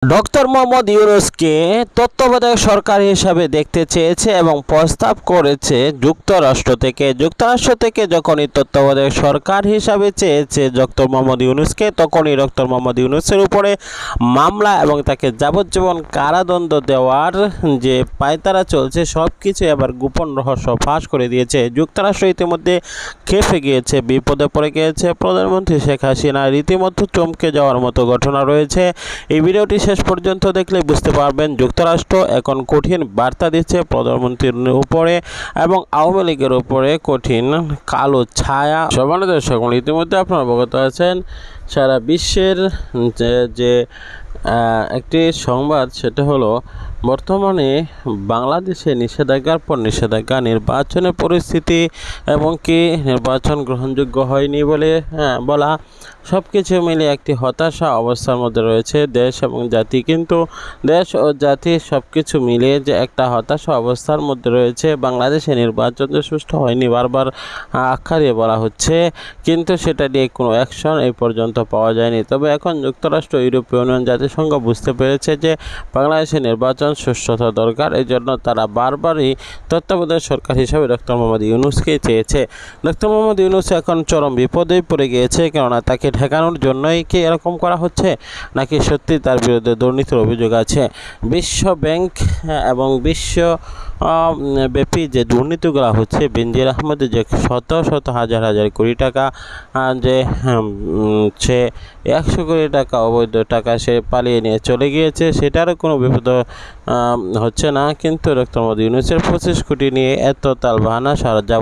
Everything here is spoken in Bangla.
ডক্টর মোহাম্মদ ইউনূসকে তত্ত্বাবধায়ক সরকার হিসাবে দেখতে চেয়েছে এবং প্রস্তাব করেছে যুক্তরাষ্ট্র থেকে যখনই তত্ত্বাবধায়ক সরকার হিসাবে চেয়েছে ডক্টর মোহাম্মদ ইউনূসকে, তখনই ডক্টর মোহাম্মদ ইউনূসের উপরে মামলা এবং তাকে যাবজ্জীবন কারাদণ্ড দেওয়ার যে পায়তারা চলছে সব কিছু এবার গোপন রহস্য ফাঁস করে দিয়েছে। যুক্তরাষ্ট্র ইতিমধ্যে খেপে গিয়েছে, বিপদে পড়ে গিয়েছে। প্রধানমন্ত্রী শেখ হাসিনা রীতিমতো চমকে যাওয়ার মতো ঘটনা রয়েছে। এই ভিডিওটি শেষ পর্যন্ত দেখলে বুঝতে পারবেন যুক্তরাষ্ট্র এখন কঠিন বার্তা দিচ্ছে প্রধানমন্ত্রীর উপরে এবং আওয়ামী লীগের উপরে কঠিন কালো ছায়া। সম্মানিত দর্শক, ইতিমধ্যে আপনারা অবগত আছেন সারা বিশ্বের যে একটি সংবাদ, সেটা হলো বর্তমানে বাংলাদেশে নিষেধাজ্ঞার পর নিষেধাজ্ঞা, নির্বাচনের পরিস্থিতি এবং কি নির্বাচন গ্রহণযোগ্য হয়নি বলে বলা, সব কিছু মিলে একটি হতাশা অবস্থার মধ্যে রয়েছে দেশ এবং জাতি। কিন্তু দেশ ও জাতি সব কিছু মিলিয়ে যে একটা হতাশা অবস্থার মধ্যে রয়েছে। বাংলাদেশে নির্বাচন যে সুষ্ঠু হয়নি বারবার আখ্যা দিয়ে বলা হচ্ছে, কিন্তু সেটা নিয়ে কোনো অ্যাকশন এই পর্যন্ত পাওয়া যায়নি। তবে এখন যুক্তরাষ্ট্র, ইউরোপীয় ইউনিয়ন, জাতিসংঘ বুঝতে পেরেছে যে বাংলাদেশে নির্বাচন সুষ্ঠুতা দরকার। এই জন্য তারা বারবারই তত্ত্বাবধায়ক সরকার হিসাবে ডক্টর মোহাম্মদ ইউনূসকে চেয়েছে। ডক্টর মোহাম্মদ ইউনূস এখন চরম বিপদে পড়ে গিয়েছে, কেননা তাকে ঠেকানোর জন্যই কি এরকম করা হচ্ছে, নাকি সত্যি তার বিরুদ্ধে দুর্নীতির অভিযোগ আছে? বিশ্ব ব্যাংক এবং বিশ্ব ব্যাপী যে দুর্নীতিগুলো হচ্ছে, বেনজির আহমেদের যে শত শত হাজার হাজার কোটি টাকা, যে সে 100 কোটি টাকা অবৈধ টাকা সে পালিয়ে নিয়ে চলে গিয়েছে, সেটারও কোনো বিপদ হচ্ছে না। কিন্তু ডক্টর মোহাম্মদ ইউনূসের 25 কোটি নিয়ে এত তালবাহানা সারা